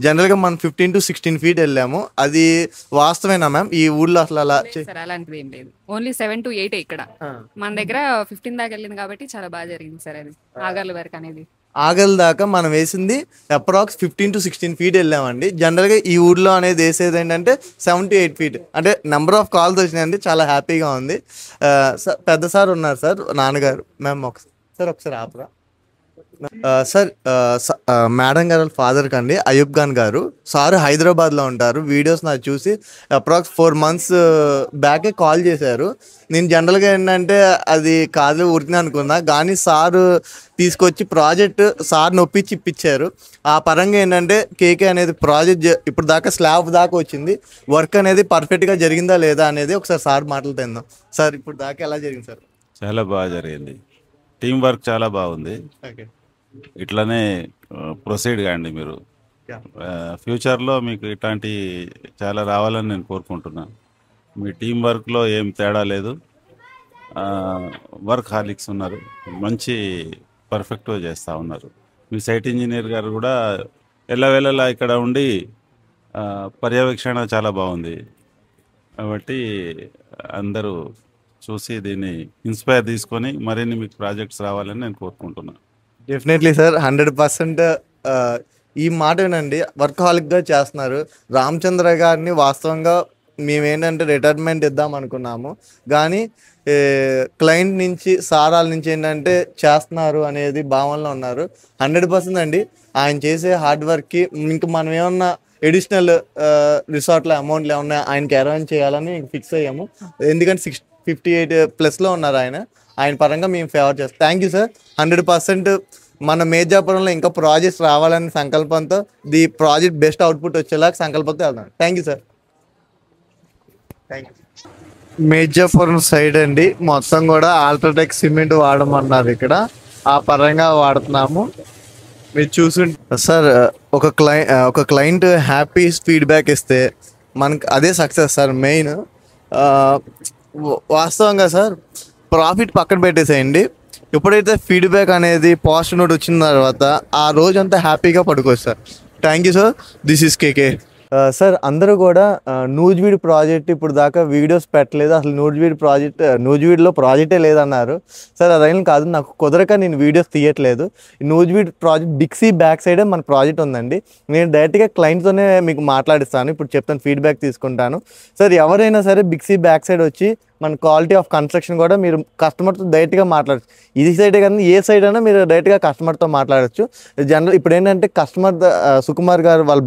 జనరల్గా మనం 15 to 16 feet వెళ్ళాము. అది వాస్తవేనా మ్యామ్? ఈ ఊళ్ళో అసలు అలా సార్ అలాంటిది ఏం లేదు. ఓన్లీ 7 to 8 ఇక్కడ. మన దగ్గర 15 దాకా వెళ్ళింది కాబట్టి చాలా బాగా జరిగింది సార్. అది ఆగర్ల వర్క్ అనేది ఆగల దాకా మనం వేసింది అప్రాక్స్ 15 to 16 feet వెళ్ళామండి. జనరల్గా ఈ ఊర్లో అనేది వేసేది ఏంటంటే 7 to 8 feet. అంటే నెంబర్ ఆఫ్ కాల్స్ వచ్చినాయండి, చాలా హ్యాపీగా ఉంది. పెద్ద సార్ ఉన్నారు సార్, నాన్నగారు. మ్యామ్ ఒకసారి ఆపరా సార్. మేడం గారు ఫాదర్ కండి, అయూబ్ ఖాన్ గారు. సార్ హైదరాబాద్లో ఉంటారు. వీడియోస్ నాకు చూసి అప్రాక్స్ 4 months బ్యాకే కాల్ చేశారు. నేను జనరల్గా ఏంటంటే అది కాదు ఊరికినే అనుకున్నా, కానీ సారు తీసుకొచ్చి ప్రాజెక్ట్ సార్ నొప్పించి ఇప్పించారు. ఆ పరంగా ఏంటంటే కేకే అనేది ప్రాజెక్ట్ ఇప్పుడు దాకా స్లాబ్ దాకా వచ్చింది. వర్క్ అనేది పర్ఫెక్ట్గా జరిగిందా లేదా అనేది ఒకసారి సార్ మాటలు తిందాం. సార్ ఇప్పుడు దాకా ఎలా జరిగింది సార్? చాలా బాగా జరిగింది. టీం వర్క్ చాలా బాగుంది. ఓకే, ఇట్లానే ప్రొసీడ్ కాండి మీరు. ఫ్యూచర్లో మీకు ఇట్లాంటి చాలా రావాలని నేను కోరుకుంటున్నాను. మీ టీం వర్క్లో ఏం తేడా లేదు. వర్క్ హాలిక్స్ ఉన్నారు, మంచి పర్ఫెక్ట్గా చేస్తూ ఉన్నారు. మీ సైట్ ఇంజనీర్ గారు కూడా ఎల్లవేళలా ఇక్కడ ఉండి పర్యవేక్షణ చాలా బాగుంది. కాబట్టి అందరూ చూసి దీన్ని ఇన్స్పైర్ తీసుకొని మరిన్ని మీకు ప్రాజెక్ట్స్ రావాలని నేను కోరుకుంటున్నాను. డెఫినెట్లీ సార్, 100% ఈ మాటేనండి. వర్కహాలిక్గా చేస్తున్నారు. రామచంద్ర గారిని వాస్తవంగా మేమేంటంటే రిటైర్మెంట్ ఇద్దాం అనుకున్నాము, కానీ క్లయింట్ నుంచి సారాల నుంచి ఏంటంటే చేస్తున్నారు అనేది భావనలో ఉన్నారు. 100% అండి ఆయన చేసే హార్డ్ వర్క్కి ఇంక మనం ఏమన్నా ఎడిషనల్ రిసార్ట్లో అమౌంట్లు ఏమన్నా ఆయనకి అరేంజ్ చేయాలని ఫిక్స్ అయ్యాము. ఎందుకంటే 58+ ఉన్నారు ఆయన పరంగా మేము ఫేవర్ చేస్తాం. Thank you sir. 100% మన మేజాపురంలో ఇంకా ప్రాజెక్ట్స్ రావాలనే సంకల్పంతో ది ప్రాజెక్ట్ బెస్ట్ అవుట్పుట్ వచ్చేలాగా సంకల్పంతో వెళ్దాం. Thank you sir. Thank you. Mejapuram side అండి మొత్తం కూడా అల్ట్రాటెక్ సిమెంట్ వాడమన్నారు. ఇక్కడ ఆ పరంగా వాడుతున్నాము. మీరు చూసుంటే సార్, ఒక క్లయింట్ హ్యాపీ ఫీడ్బ్యాక్ ఇస్తే మనకు అదే సక్సెస్ సార్. మెయిన్ వాస్తవంగా సార్, ప్రాఫిట్ పక్కన పెట్టేసేయండి. ఎప్పుడైతే ఫీడ్బ్యాక్ అనేది పాజిటివ్ నోట్ వచ్చిన తర్వాత ఆ రోజంతా హ్యాపీగా పడుకోవచ్చు sir. Thank you sir. This is KK. Sir, అందరూ కూడా నూజివీడు ప్రాజెక్ట్ ఇప్పుడు దాకా వీడియోస్ పెట్టలేదు, అసలు నూజివీడులో ప్రాజెక్టే లేదన్నారు. సార్ అదేం కాదు, నాకు కుదరక నేను వీడియోస్ తీయట్లేదు. నూజివీడు ప్రాజెక్ట్ డిక్సీ బ్యాక్ సైడే మన ప్రాజెక్ట్ ఉందండి. నేను డైరెక్ట్గా క్లయింట్తోనే మీకు మాట్లాడిస్తాను. ఇప్పుడు చెప్తాను, ఫీడ్బ్యాక్ తీసుకుంటాను. సార్ ఎవరైనా సరే డిక్సీ బ్యాక్ సైడ్ వచ్చి మన క్వాలిటీ ఆఫ్ కన్స్ట్రక్షన్ కూడా మీరు కస్టమర్తో డైరెక్ట్గా మాట్లాడచ్చు. ఇది సైడే కానీ ఏ సైడ్ అయినా మీరు డైరెక్ట్గా కస్టమర్తో మాట్లాడచ్చు. జనరల్ ఇప్పుడు ఏంటంటే కస్టమర్ సుకుమార్ గారు వాళ్ళ